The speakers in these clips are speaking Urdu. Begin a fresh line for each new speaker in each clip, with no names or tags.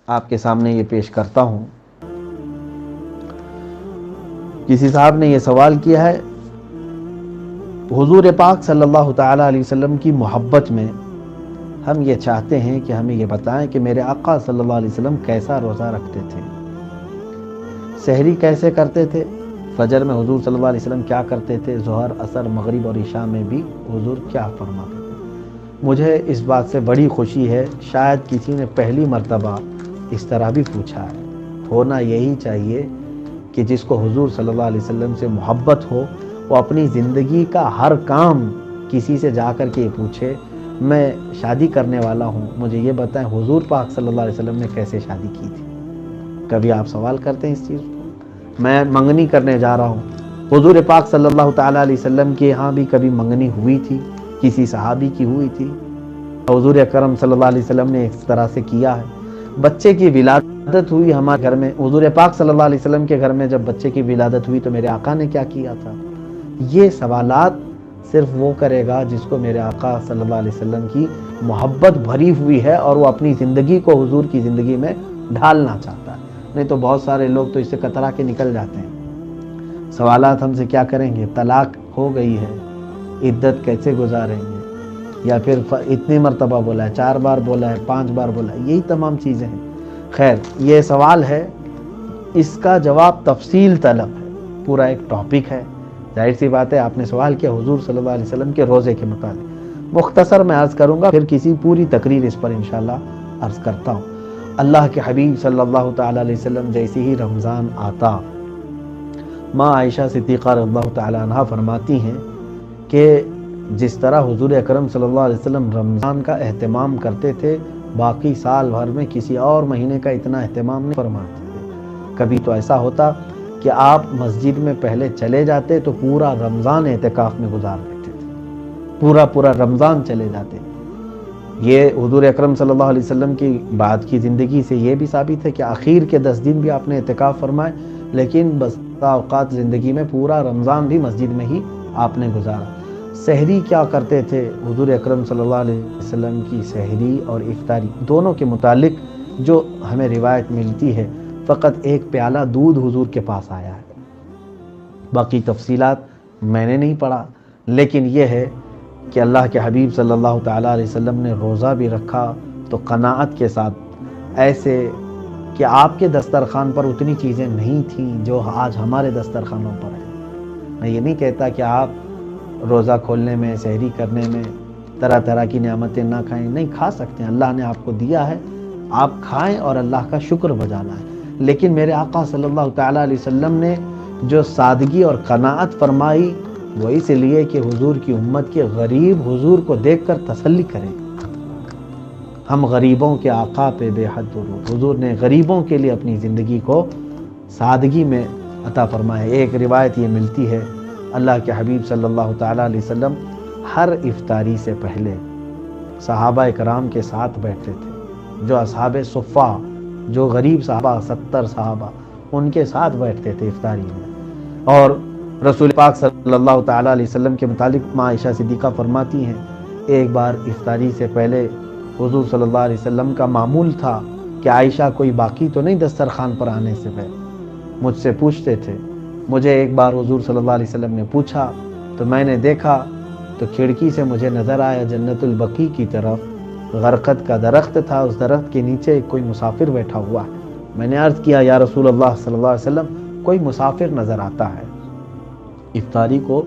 آپ کے سامنے یہ پیش کرتا ہوں۔ کسی صاحب نے یہ سوال کیا ہے، حضور پاک صلی اللہ تعالیٰ علیہ وسلم کی محبت میں ہم یہ چاہتے ہیں کہ ہمیں یہ بتائیں کہ میرے آقا صلی اللہ علیہ وسلم کیسا روزہ رکھتے تھے، سحری کیسے کرتے تھے، فجر میں حضور صلی اللہ علیہ وسلم کیا کرتے تھے، ظہر، عصر، مغرب اور عشاء میں بھی حضور کیا فرماتے تھے۔ مجھے اس بات سے بڑی خوشی ہے، شاید کسی نے پہلی مرتبہ اس طرح بھی پوچھا ہے۔ ہونا یہی چاہیے کہ جس کو حضور صلی اللہ علیہ وسلم سے محبت ہو وہ اپنی زندگی کا ہر کام کسی سے جا کر کے یہ پوچھے، میں شادی کرنے والا ہوں، مجھے یہ بتائیں حضور پاک صلی اللہ علیہ وسلم نے کیسے شادی کی تھی۔ کبھی آپ سوال کرتے ہیں اس چیز کو؟ میں منگنی کرنے جا رہا ہوں، حضور پاک صلی اللہ تعالیٰ علیہ وسلم کے یہاں بھی کبھی منگنی ہوئی تھی، کسی صحابی کی ہوئی تھی؟ حضور اکرم صلی اللہ علیہ وسلم نے اس طرح سے کیا ہے۔ بچے کی ولادت ہوئی ہمارے گھر میں، حضور پاک صلی اللہ علیہ وسلم کے گھر میں جب بچے کی ولادت ہوئی تو میرے آقا نے کیا کیا تھا؟ یہ سوالات صرف وہ کرے گا جس کو میرے آقا صلی اللہ علیہ وسلم کی محبت بھری ہوئی ہے اور وہ اپنی زندگی کو حضور کی زندگی میں ڈھالنا چاہتا ہے۔ نہیں تو بہت سارے لوگ تو اس سے کترا کے نکل جاتے ہیں۔ سوالات ہم سے کیا کریں گے؟ طلاق ہو گئی ہے، عدت کیسے گزاریں گے، یا پھر اتنی مرتبہ بولا ہے، 4 بار بولا ہے، 5 بار بولا ہے، یہی تمام چیزیں ہیں۔ خیر، یہ سوال ہے، اس کا جواب تفصیل طلب ہے، پورا ایک ٹاپک ہے۔ ظاہر سی بات ہے آپ نے سوال کیا حضور صلی اللہ علیہ وسلم کے روزے کے متعلق، مختصر میں عرض کروں گا، پھر کسی پوری تقریر اس پر انشاءاللہ عرض کرتا ہوں۔ اللہ کے حبیب صلی اللہ تعالیٰ علیہ وسلم جیسے ہی رمضان آتا، ماں عائشہ صدیقہ رضی اللہ تعالیٰ عنہ فرماتی ہیں کہ جس طرح حضور اکرم صلی اللہ علیہ وسلم رمضان کا اہتمام کرتے تھے، باقی سال بھر میں کسی اور مہینے کا اتنا اہتمام نہیں فرماتے تھے۔ کبھی تو ایسا ہوتا کہ آپ مسجد میں پہلے چلے جاتے تو پورا رمضان اعتکاف میں گزار دیتے تھے، پورا رمضان چلے جاتے۔ یہ حضور اکرم صلی اللہ علیہ وسلم کی بعد کی زندگی سے یہ بھی ثابت ہے کہ آخر کے 10 دن بھی آپ نے اعتکاف فرمائے، لیکن بس اوقات زندگی میں پورا رمضان بھی مسجد میں ہی آپ نے گزارا۔ سحری کیا کرتے تھے حضور اکرم صلی اللہ علیہ وسلم کی؟ سحری اور افطاری دونوں کے متعلق جو ہمیں روایت ملتی ہے، فقط ایک پیالہ دودھ حضور کے پاس آیا ہے، باقی تفصیلات میں نے نہیں پڑھا، لیکن یہ ہے کہ اللہ کے حبیب صلی اللہ تعالیٰ علیہ وسلم نے روزہ بھی رکھا تو قناعت کے ساتھ، ایسے کہ آپ کے دسترخوان پر اتنی چیزیں نہیں تھیں جو آج ہمارے دسترخوانوں پر ہیں۔ میں یہ نہیں کہتا کہ آپ روزہ کھولنے میں، سحری کرنے میں طرح طرح کی نعمتیں نہ کھائیں، نہیں کھا سکتے ہیں، اللہ نے آپ کو دیا ہے، آپ کھائیں اور اللہ کا شکر بجانا ہے۔ لیکن میرے آقا صلی اللہ تعالیٰ علیہ وسلم نے جو سادگی اور قناعت فرمائی وہ اس لیے کہ حضور کی امت کے غریب حضور کو دیکھ کر تسلی کریں۔ ہم غریبوں کے آقا پہ بے حد درود۔ حضور نے غریبوں کے لیے اپنی زندگی کو سادگی میں عطا فرمایا۔ ایک روایت یہ ملتی ہے، اللہ کے حبیب صلی اللہ تعالیٰ علیہ وسلم ہر افطاری سے پہلے صحابہ کرام کے ساتھ بیٹھتے تھے، جو اصحاب صفہ، جو غریب صحابہ 70 صحابہ، ان کے ساتھ بیٹھتے تھے افطاری میں۔ اور رسول پاک صلی اللہ تعالیٰ علیہ وسلم کے متعلق ماں عائشہ صدیقہ فرماتی ہیں، ایک بار افطاری سے پہلے حضور صلی اللہ علیہ وسلم کا معمول تھا کہ عائشہ کوئی باقی تو نہیں دسترخوان پر آنے سے پہلے، مجھ سے پوچھتے تھے۔ مجھے ایک بار حضور صلی اللہ علیہ وسلم نے پوچھا تو میں نے دیکھا تو کھڑکی سے مجھے نظر آیا جنت البقیع کی طرف غرقد کا درخت تھا، اس درخت کے نیچے کوئی مسافر بیٹھا ہوا ہے۔ میں نے عرض کیا یا رسول اللہ صلی اللہ علیہ وسلم کوئی مسافر نظر آتا ہے۔ افطاری کو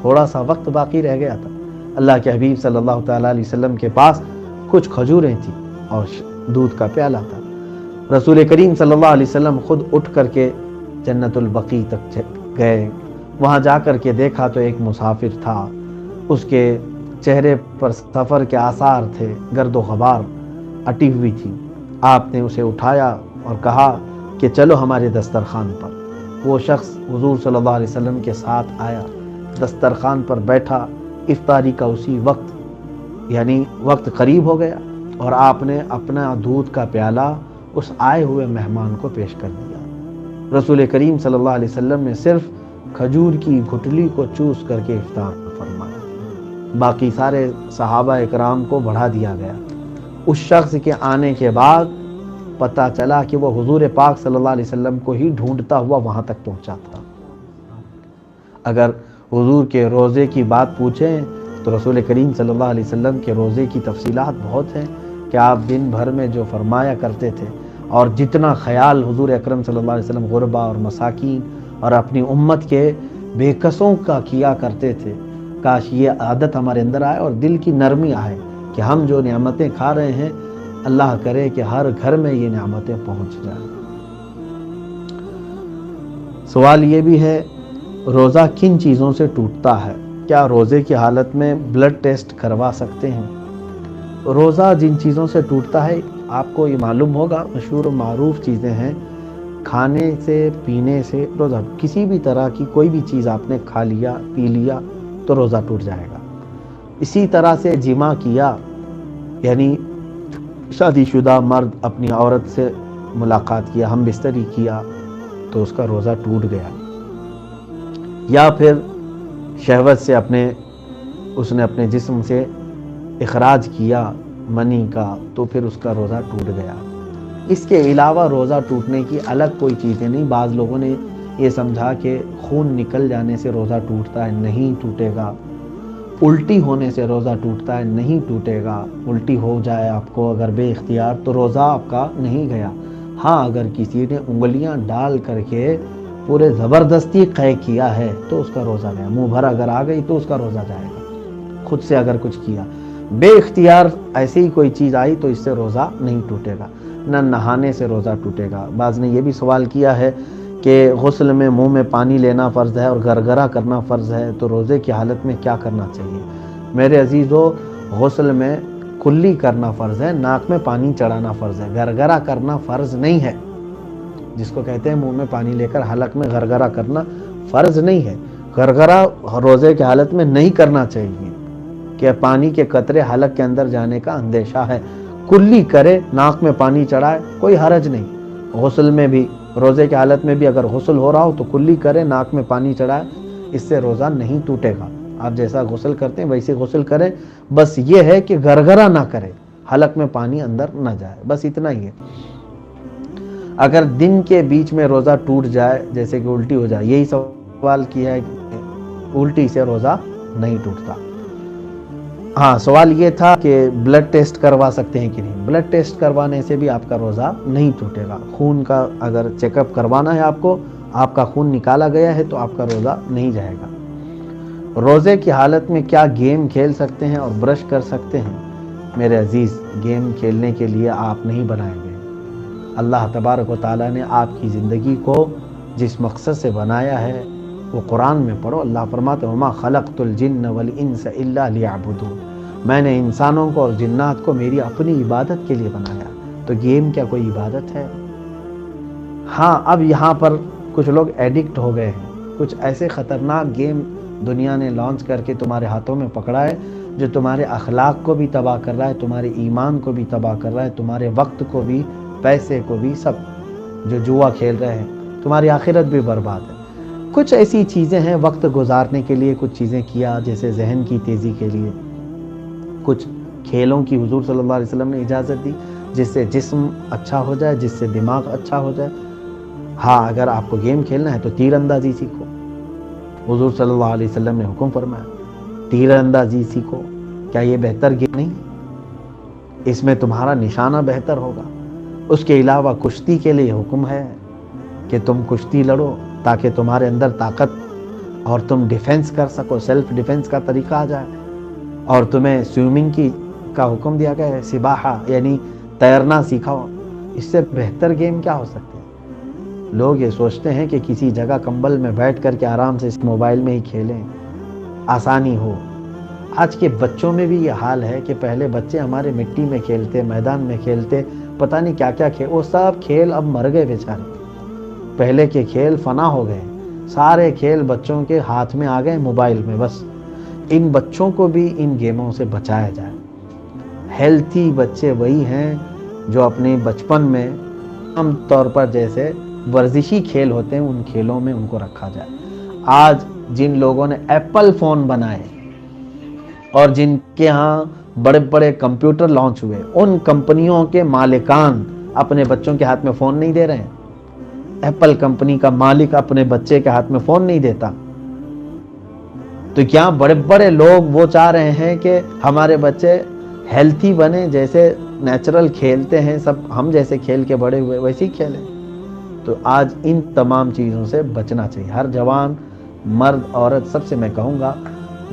تھوڑا سا وقت باقی رہ گیا تھا، اللہ کے حبیب صلی اللہ تعالیٰ علیہ وسلم کے پاس کچھ کھجوریں تھیں اور دودھ کا پیالہ تھا۔ رسول کریم صلی اللہ علیہ وسلم خود اٹھ کر کے جنت البقیع تک گئے، وہاں جا کر کے دیکھا تو ایک مسافر تھا، اس کے چہرے پر سفر کے آثار تھے، گرد و غبار اٹی ہوئی تھی۔ آپ نے اسے اٹھایا اور کہا کہ چلو ہمارے دسترخوان پر۔ وہ شخص حضور صلی اللہ علیہ وسلم کے ساتھ آیا، دسترخوان پر بیٹھا، افطاری کا اسی وقت یعنی وقت قریب ہو گیا اور آپ نے اپنا دودھ کا پیالہ اس آئے ہوئے مہمان کو پیش کر دیا۔ رسول کریم صلی اللہ علیہ وسلم نے صرف کھجور کی گٹلی کو چوس کر کے افطار فرمایا، باقی سارے صحابہ اکرام کو بڑھا دیا گیا۔ اس شخص کے آنے کے بعد پتہ چلا کہ وہ حضور پاک صلی اللہ علیہ وسلم کو ہی ڈھونڈتا ہوا وہاں تک پہنچا تھا۔ اگر حضور کے روزے کی بات پوچھیں تو رسول کریم صلی اللہ علیہ وسلم کے روزے کی تفصیلات بہت ہیں کہ آپ دن بھر میں جو فرمایا کرتے تھے اور جتنا خیال حضور اکرم صلی اللہ علیہ وسلم غربا اور مساکین اور اپنی امت کے بے کسوں کا کیا کرتے تھے، کاش یہ عادت ہمارے اندر آئے اور دل کی نرمی آئے کہ ہم جو نعمتیں کھا رہے ہیں اللہ کرے کہ ہر گھر میں یہ نعمتیں پہنچ جائیں۔ سوال یہ بھی ہے، روزہ کن چیزوں سے ٹوٹتا ہے؟ کیا روزے کی حالت میں بلڈ ٹیسٹ کروا سکتے ہیں؟ روزہ جن چیزوں سے ٹوٹتا ہے آپ کو یہ معلوم ہوگا، مشہور و معروف چیزیں ہیں، کھانے سے پینے سے روزہ، کسی بھی طرح کی کوئی بھی چیز آپ نے کھا لیا پی لیا تو روزہ ٹوٹ جائے گا۔ اسی طرح سے جماع کیا، یعنی شادی شدہ مرد اپنی عورت سے ملاقات کیا، ہم بستری کیا تو اس کا روزہ ٹوٹ گیا، یا پھر شہوت سے اس نے اپنے جسم سے اخراج کیا منی کا تو پھر اس کا روزہ ٹوٹ گیا۔ اس کے علاوہ روزہ ٹوٹنے کی الگ کوئی چیزیں نہیں۔ بعض لوگوں نے یہ سمجھا کہ خون نکل جانے سے روزہ ٹوٹتا ہے، نہیں ٹوٹے گا۔ الٹی ہونے سے روزہ ٹوٹتا ہے، نہیں ٹوٹے گا۔ الٹی ہو جائے آپ کو اگر بے اختیار تو روزہ آپ کا نہیں گیا۔ ہاں اگر کسی نے انگلیاں ڈال کر کے پورے زبردستی قے کیا ہے تو اس کا روزہ گیا، منہ بھر اگر آ گئی تو اس کا روزہ جائے گا۔ خود سے اگر کچھ کیا، بے اختیار ایسی ہی کوئی چیز آئی تو اس سے روزہ نہیں ٹوٹے گا۔ نہ نہانے سے روزہ ٹوٹے گا۔ بعض نے یہ بھی سوال کیا ہے کہ غسل میں منہ میں پانی لینا فرض ہے اور گرگرہ کرنا فرض ہے تو روزے کی حالت میں کیا کرنا چاہیے؟ میرے عزیزو، غسل میں کلی کرنا فرض ہے، ناک میں پانی چڑھانا فرض ہے، گرگرہ کرنا فرض نہیں ہے۔ جس کو کہتے ہیں منہ میں پانی لے کر حلق میں گرگرہ کرنا فرض نہیں ہے۔ گرگرہ روزے کی حالت میں نہیں کرنا چاہیے کہ پانی کے قطرے حلق کے اندر جانے کا اندیشہ ہے۔ کلی کرے، ناک میں پانی چڑھائے، کوئی حرج نہیں۔ غسل میں بھی، روزے کی حالت میں بھی اگر غسل ہو رہا ہو تو کلی کرے، ناک میں پانی چڑھائے، اس سے روزہ نہیں ٹوٹے گا۔ آپ جیسا غسل کرتے ہیں ویسے غسل کریں، بس یہ ہے کہ گرگرہ نہ کرے، حلق میں پانی اندر نہ جائے، بس اتنا ہی ہے۔ اگر دن کے بیچ میں روزہ ٹوٹ جائے، جیسے کہ الٹی ہو جائے، یہی سوال کیا ہے کہ الٹی سے روزہ نہیں ٹوٹتا۔ ہاں سوال یہ تھا کہ بلڈ ٹیسٹ کروا سکتے ہیں کہ نہیں؟ بلڈ ٹیسٹ کروانے سے بھی آپ کا روزہ نہیں ٹوٹے گا۔ خون کا اگر چیک اپ کروانا ہے آپ کو، آپ کا خون نکالا گیا ہے تو آپ کا روزہ نہیں جائے گا۔ روزے کی حالت میں کیا گیم کھیل سکتے ہیں اور برش کر سکتے ہیں؟ میرے عزیز، گیم کھیلنے کے لیے آپ نہیں بنائے گئے۔ اللہ تبارک و تعالیٰ نے آپ کی زندگی کو جس مقصد سے بنایا ہے وہ قرآن میں پڑھو۔ اللہ فرماتے ہیں وَمَا خَلَقْتُ الْجِنَّ وَالْإِنسَ إِلَّا لِيَعْبُدُونَ، میں نے انسانوں کو اور جنات کو میری اپنی عبادت کے لیے بنایا۔ تو گیم کیا کوئی عبادت ہے؟ ہاں اب یہاں پر کچھ لوگ ایڈکٹ ہو گئے ہیں، کچھ ایسے خطرناک گیم دنیا نے لانچ کر کے تمہارے ہاتھوں میں پکڑا ہے جو تمہارے اخلاق کو بھی تباہ کر رہا ہے، تمہارے ایمان کو بھی تباہ کر رہا ہے، تمہارے وقت کو بھی، پیسے کو بھی، سب جو جوا کھیل رہے ہیں، تمہاری آخرت بھی برباد ہے۔ کچھ ایسی چیزیں ہیں وقت گزارنے کے لیے، کچھ چیزیں کیا جیسے ذہن کی تیزی کے لیے، کچھ کھیلوں کی حضور صلی اللہ علیہ وسلم نے اجازت دی جس سے جسم اچھا ہو جائے، جس سے دماغ اچھا ہو جائے۔ ہاں اگر آپ کو گیم کھیلنا ہے تو تیر اندازی سیکھو، حضور صلی اللہ علیہ وسلم نے حکم فرمایا تیر اندازی سیکھو۔ کیا یہ بہتر گیم نہیں؟ اس میں تمہارا نشانہ بہتر ہوگا۔ اس کے علاوہ کشتی کے لیے حکم ہے کہ تم کشتی لڑو تاکہ تمہارے اندر طاقت اور تم ڈیفنس کر سکو، سیلف ڈیفنس کا طریقہ آ جائے۔ اور تمہیں سوئمنگ کا حکم دیا گیا ہے، سباحہ یعنی تیرنا سکھاؤ۔ اس سے بہتر گیم کیا ہو سکتے ہیں؟ لوگ یہ سوچتے ہیں کہ کسی جگہ کمبل میں بیٹھ کر کے آرام سے اس موبائل میں ہی کھیلیں، آسانی ہو۔ آج کے بچوں میں بھی یہ حال ہے کہ پہلے بچے ہمارے مٹی میں کھیلتے، میدان میں کھیلتے، پتہ نہیں کیا کیا کھیل، وہ سب کھیل اب مر گئے بیچارے۔ پہلے کے کھیل فنا ہو گئے، سارے کھیل بچوں کے ہاتھ میں آ گئے موبائل میں۔ بس ان بچوں کو بھی ان گیموں سے بچایا جائے۔ ہیلتھی بچے وہی ہیں جو اپنے بچپن میں عام طور پر جیسے ورزشی کھیل ہوتے ہیں ان کھیلوں میں ان کو رکھا جائے۔ آج جن لوگوں نے ایپل فون بنائے اور جن کے ہاں بڑے بڑے کمپیوٹر لانچ ہوئے، ان کمپنیوں کے مالکان اپنے بچوں کے ہاتھ میں فون نہیں دے رہے ہیں؟ ایپل کمپنی کا مالک اپنے بچے کے ہاتھ میں فون نہیں دیتا؟ تو کیا بڑے بڑے لوگ وہ چاہ رہے ہیں کہ ہمارے بچے ہیلتھی بنے، جیسے نیچرل کھیلتے ہیں سب، ہم جیسے کھیل کے بڑے ہوئے ویسے ہی کھیلیں؟ تو آج ان تمام چیزوں سے بچنا چاہیے. ہر جوان مرد عورت سب سے میں کہوں گا،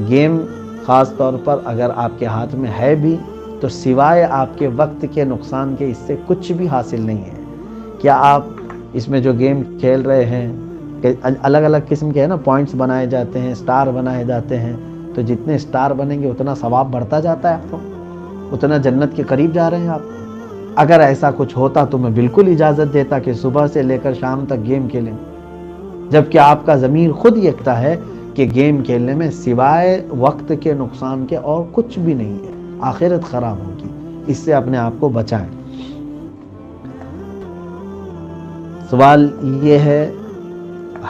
گیم خاص طور پر اگر آپ کے ہاتھ میں ہے بھی تو سوائے آپ کے وقت کے نقصان کے اس سے کچھ بھی حاصل نہیں ہے. کیا آپ اس میں جو گیم کھیل رہے ہیں کہ الگ الگ قسم کے ہیں نا، پوائنٹس بنائے جاتے ہیں، سٹار بنائے جاتے ہیں، تو جتنے سٹار بنیں گے اتنا ثواب بڑھتا جاتا ہے آپ کو، اتنا جنت کے قریب جا رہے ہیں آپ. اگر ایسا کچھ ہوتا تو میں بالکل اجازت دیتا کہ صبح سے لے کر شام تک گیم کھیلیں، جبکہ آپ کا ضمیر خود یہ کہتا ہے کہ گیم کھیلنے میں سوائے وقت کے نقصان کے اور کچھ بھی نہیں ہے، آخرت خراب ہوگی. اس سے اپنے آپ کو بچائیں. سوال یہ ہے،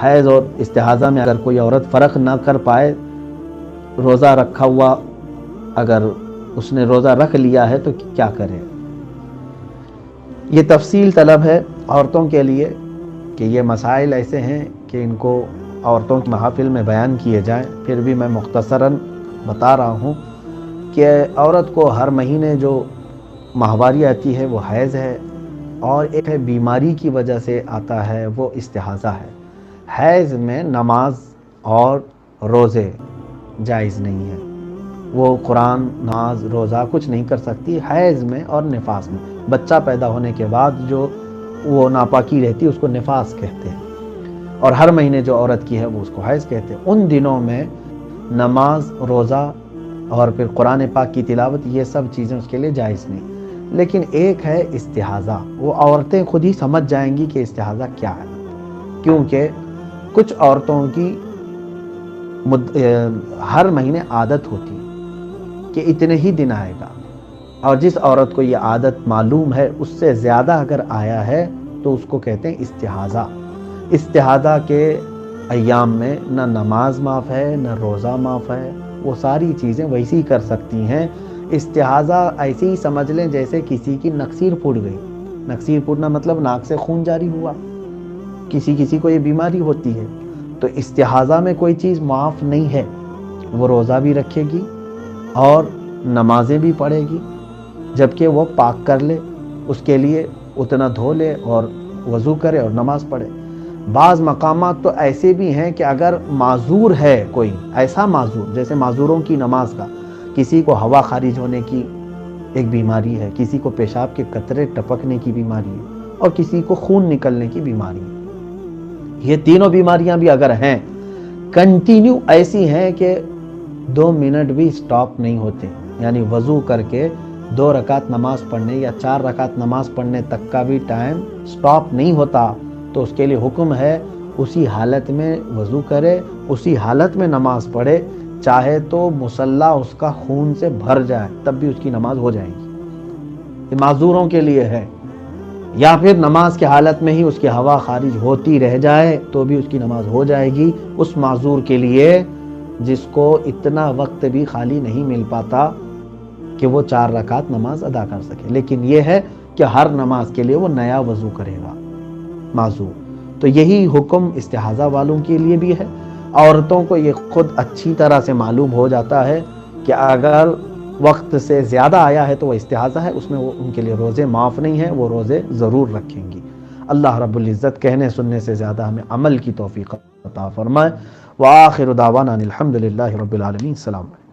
حیض اور استحاضہ میں اگر کوئی عورت فرق نہ کر پائے، روزہ رکھا ہوا اگر اس نے روزہ رکھ لیا ہے تو کیا کرے؟ یہ تفصیل طلب ہے عورتوں کے لیے کہ یہ مسائل ایسے ہیں کہ ان کو عورتوں کی محافل میں بیان کیے جائیں. پھر بھی میں مختصراً بتا رہا ہوں کہ عورت کو ہر مہینے جو ماہواری آتی ہے وہ حیض ہے، اور ایک ہے بیماری کی وجہ سے آتا ہے وہ استحاضہ ہے. حیض میں نماز اور روزے جائز نہیں ہیں، وہ قرآن، نماز، روزہ کچھ نہیں کر سکتی حیض میں اور نفاس میں. بچہ پیدا ہونے کے بعد جو وہ ناپاکی رہتی ہے اس کو نفاس کہتے ہیں، اور ہر مہینے جو عورت کی ہے وہ اس کو حیض کہتے ہیں. ان دنوں میں نماز، روزہ اور پھر قرآن پاک کی تلاوت، یہ سب چیزیں اس کے لیے جائز نہیں. لیکن ایک ہے استحاضہ، وہ عورتیں خود ہی سمجھ جائیں گی کہ استحاضہ کیا ہے، کیونکہ کچھ عورتوں کی ہر مہینے عادت ہوتی ہے کہ اتنے ہی دن آئے گا، اور جس عورت کو یہ عادت معلوم ہے اس سے زیادہ اگر آیا ہے تو اس کو کہتے ہیں استحاضہ. استحاضہ کے ایام میں نہ نماز معاف ہے نہ روزہ معاف ہے، وہ ساری چیزیں ویسی ہی کر سکتی ہیں. استحاضہ ایسے ہی سمجھ لیں جیسے کسی کی نکسیر پھوٹ گئی. نکسیر پھوٹنا مطلب ناک سے خون جاری ہوا، کسی کو یہ بیماری ہوتی ہے. تو استحاضہ میں کوئی چیز معاف نہیں ہے، وہ روزہ بھی رکھے گی اور نمازیں بھی پڑھے گی، جبکہ وہ پاک کر لے، اس کے لیے اتنا دھو لے اور وضو کرے اور نماز پڑھے. بعض مقامات تو ایسے بھی ہیں کہ اگر معذور ہے کوئی ایسا معذور، جیسے معذوروں کی نماز کا، کسی کو ہوا خارج ہونے کی ایک بیماری ہے، کسی کو پیشاب کے قطرے ٹپکنے کی بیماری ہے، اور کسی کو خون نکلنے کی بیماری ہے. یہ تینوں بیماریاں بھی اگر ہیں کنٹینیو ایسی ہیں کہ 2 منٹ بھی سٹاپ نہیں ہوتے، یعنی وضو کر کے 2 رکعت نماز پڑھنے یا 4 رکعت نماز پڑھنے تک کا بھی ٹائم سٹاپ نہیں ہوتا، تو اس کے لیے حکم ہے اسی حالت میں وضو کرے، اسی حالت میں نماز پڑھے، چاہے تو مصلی اس کا خون سے بھر جائے تب بھی اس کی نماز ہو جائے گی. یہ معذوروں کے لیے ہے. یا پھر نماز کے حالت میں ہی اس کی ہوا خارج ہوتی رہ جائے تو بھی اس کی نماز ہو جائے گی. اس معذور کے لیے جس کو اتنا وقت بھی خالی نہیں مل پاتا کہ وہ 4 رکعت نماز ادا کر سکے. لیکن یہ ہے کہ ہر نماز کے لیے وہ نیا وضو کرے گا معذور. تو یہی حکم استحاضہ والوں کے لیے بھی ہے. عورتوں کو یہ خود اچھی طرح سے معلوم ہو جاتا ہے کہ اگر وقت سے زیادہ آیا ہے تو وہ استحاضہ ہے، اس میں وہ ان کے لیے روزے معاف نہیں ہیں، وہ روزے ضرور رکھیں گی. اللہ رب العزت کہنے سننے سے زیادہ ہمیں عمل کی توفیق عطا فرمائے. وآخر دعوانا الحمد للہ رب العالمین. السلام علیکم.